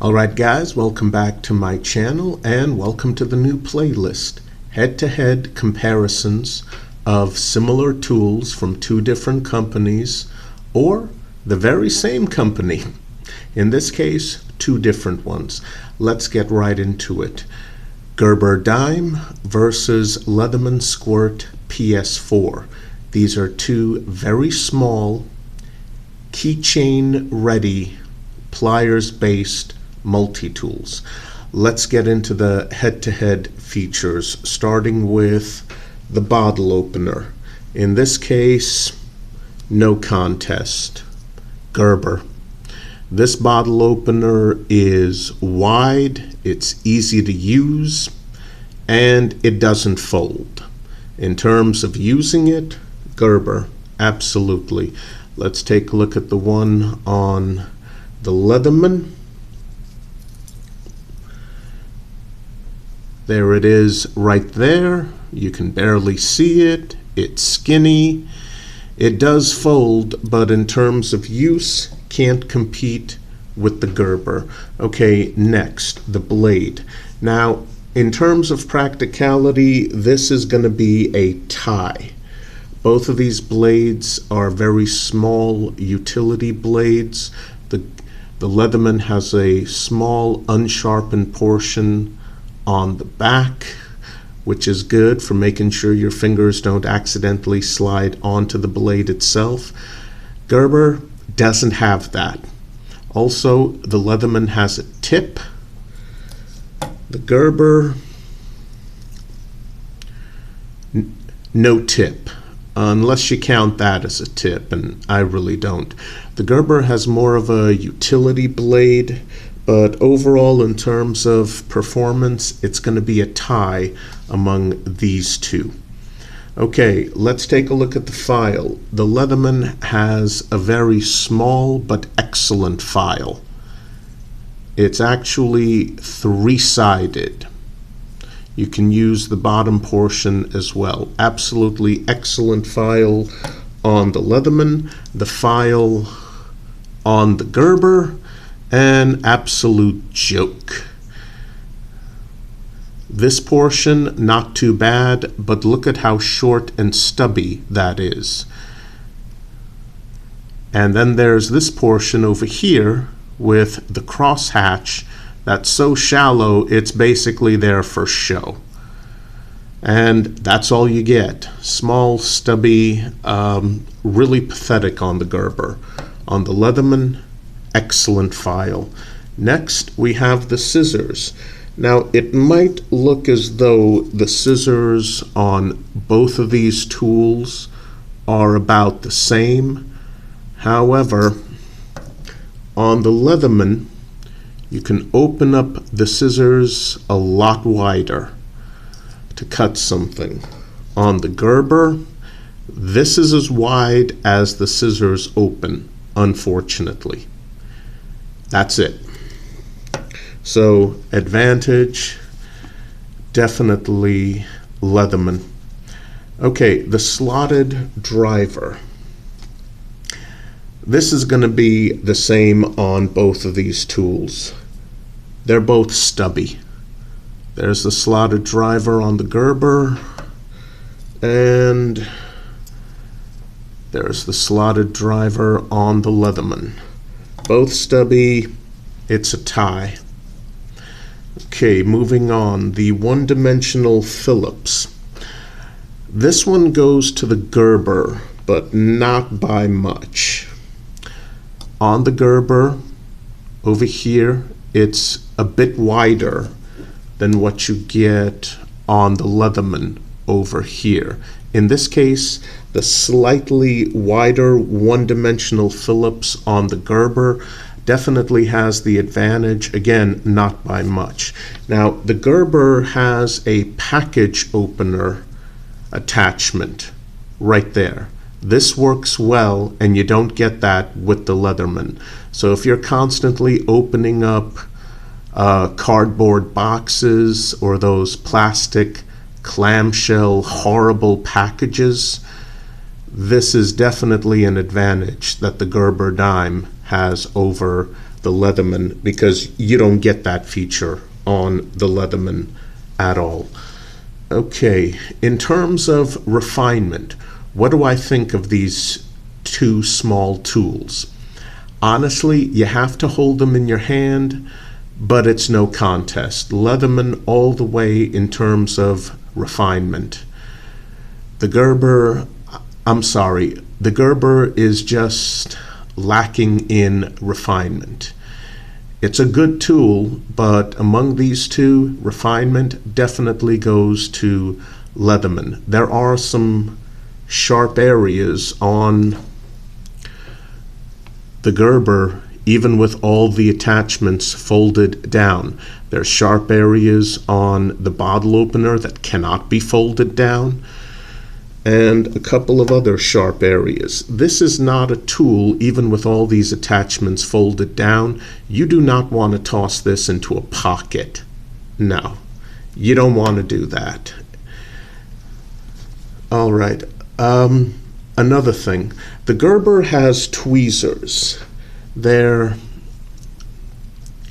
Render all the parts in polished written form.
Alright guys, welcome back to my channel and welcome to the new playlist. Head-to-head comparisons of similar tools from two different companies or the very same company. In this case, two different ones. Let's get right into it. Gerber Dime versus Leatherman Squirt PS4. These are two very small, keychain ready, pliers based multi-tools. Let's get into the head-to-head features, starting with the bottle opener. In this case, no contest, Gerber. This bottle opener is wide, it's easy to use, and it doesn't fold. In terms of using it, Gerber, absolutely. Let's take a look at the one on the Leatherman. There it is right there. You can barely see it. It's skinny. It does fold, but in terms of use, can't compete with the Gerber. Okay, next, the blade. Now, in terms of practicality, this is going to be a tie. Both of these blades are very small utility blades. The Leatherman has a small unsharpened portion on the back, which is good for making sure your fingers don't accidentally slide onto the blade itself. Gerber doesn't have that. Also, the Leatherman has a tip. The Gerber, no tip, unless you count that as a tip, and I really don't. The Gerber has more of a utility blade, but overall, in terms of performance, it's going to be a tie among these two. Okay, let's take a look at the file. The Leatherman has a very small but excellent file. It's actually three-sided. You can use the bottom portion as well. Absolutely excellent file on the Leatherman. The file on the Gerber, an absolute joke. This portion, not too bad, but look at how short and stubby that is. And then there's this portion over here with the crosshatch that's so shallow it's basically there for show. And that's all you get. Small, stubby, really pathetic on the Gerber. On the Leatherman, excellent file. Next, we have the scissors. Now, it might look as though the scissors on both of these tools are about the same. However, on the Leatherman, you can open up the scissors a lot wider to cut something. On the Gerber, this is as wide as the scissors open, unfortunately. That's it. So, advantage, definitely Leatherman. Okay, the slotted driver. This is going to be the same on both of these tools. They're both stubby. There's the slotted driver on the Gerber, and there's the slotted driver on the Leatherman. Both stubby. It's a tie. Okay, moving on. The one-dimensional Phillips. This one goes to the Gerber, but not by much. On the Gerber, over here, it's a bit wider than what you get on the Leatherman over here. In this case, the slightly wider one-dimensional Phillips on the Gerber definitely has the advantage, again, not by much. Now, the Gerber has a package opener attachment right there. This works well, and you don't get that with the Leatherman. So if you're constantly opening up cardboard boxes or those plastic clamshell horrible packages, this is definitely an advantage that the Gerber Dime has over the Leatherman, because you don't get that feature on the Leatherman at all. Okay, in terms of refinement, what do I think of these two small tools? Honestly, you have to hold them in your hand, but it's no contest. Leatherman all the way in terms of refinement. The Gerber is just lacking in refinement. It's a good tool, but among these two, refinement definitely goes to Leatherman. There are some sharp areas on the Gerber, even with all the attachments folded down. There's sharp areas on the bottle opener that cannot be folded down, and a couple of other sharp areas. This is not a tool, even with all these attachments folded down. You do not want to toss this into a pocket. No, you don't want to do that. All right, another thing. The Gerber has tweezers. They're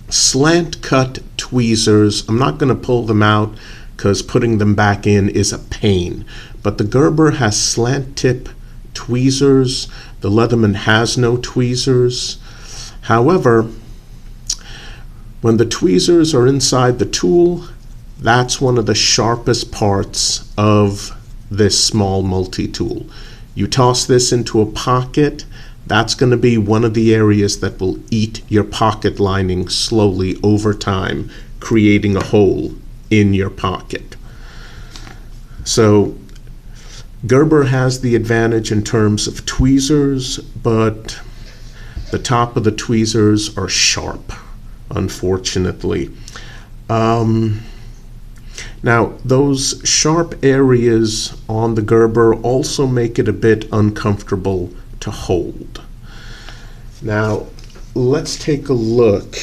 slant cut tweezers. I'm not going to pull them out because putting them back in is a pain. But the Gerber has slant tip tweezers. The Leatherman has no tweezers. However, when the tweezers are inside the tool, that's one of the sharpest parts of this small multi-tool. You toss this into a pocket, that's going to be one of the areas that will eat your pocket lining slowly over time, creating a hole in your pocket. So Gerber has the advantage in terms of tweezers, but the top of the tweezers are sharp, unfortunately. Now, those sharp areas on the Gerber also make it a bit uncomfortable to hold. Now, let's take a look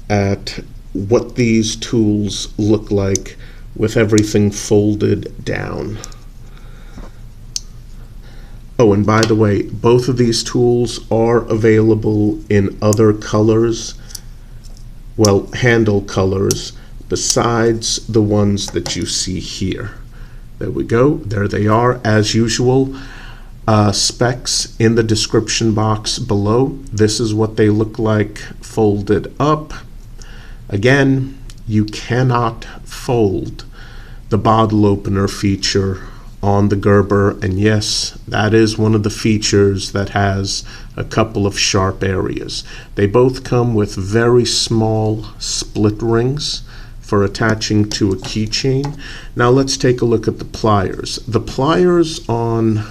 at what these tools look like with everything folded down. Oh, and by the way, both of these tools are available in other colors, well, handle colors, besides the ones that you see here. There we go. There they are, as usual. Specs in the description box below. This is what they look like folded up. Again, you cannot fold the bottle opener feature on the Gerber, and yes, that is one of the features that has a couple of sharp areas. They both come with very small split rings for attaching to a keychain. Now let's take a look at the pliers. The pliers on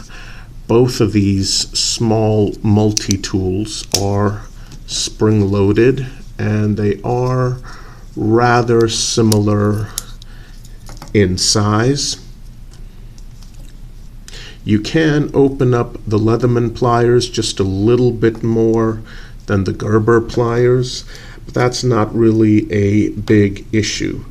both of these small multi-tools are spring-loaded, and they are rather similar in size. You can open up the Leatherman pliers just a little bit more than the Gerber pliers, but that's not really a big issue.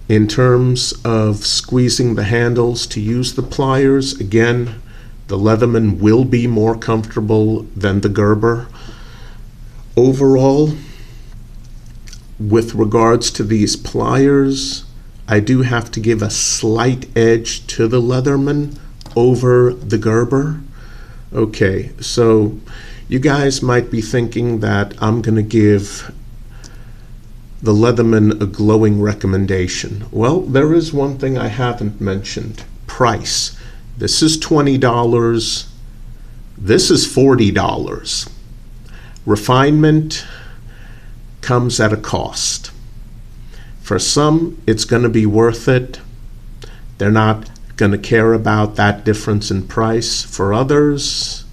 In terms of squeezing the handles to use the pliers, again, the Leatherman will be more comfortable than the Gerber. Overall, with regards to these pliers, I do have to give a slight edge to the Leatherman over the Gerber. Okay, so you guys might be thinking that I'm going to give the Leatherman a glowing recommendation. Well, there is one thing I haven't mentioned: price. This is $20. This is $40. Refinement comes at a cost. For some, it's going to be worth it. They're not going to care about that difference in price. For others,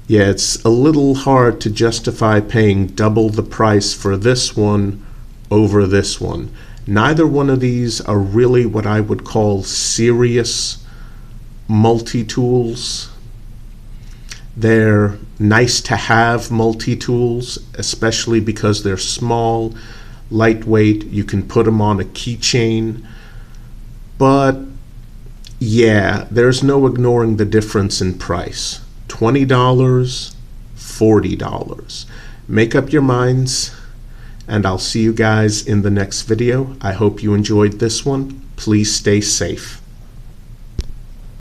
yeah, it's a little hard to justify paying double the price for this one over this one. Neither one of these are really what I would call serious multi-tools. They're nice to have multi-tools, especially because they're small, lightweight. You can put them on a keychain. But yeah, there's no ignoring the difference in price. $20, $40. Make up your minds, and I'll see you guys in the next video. I hope you enjoyed this one. Please stay safe.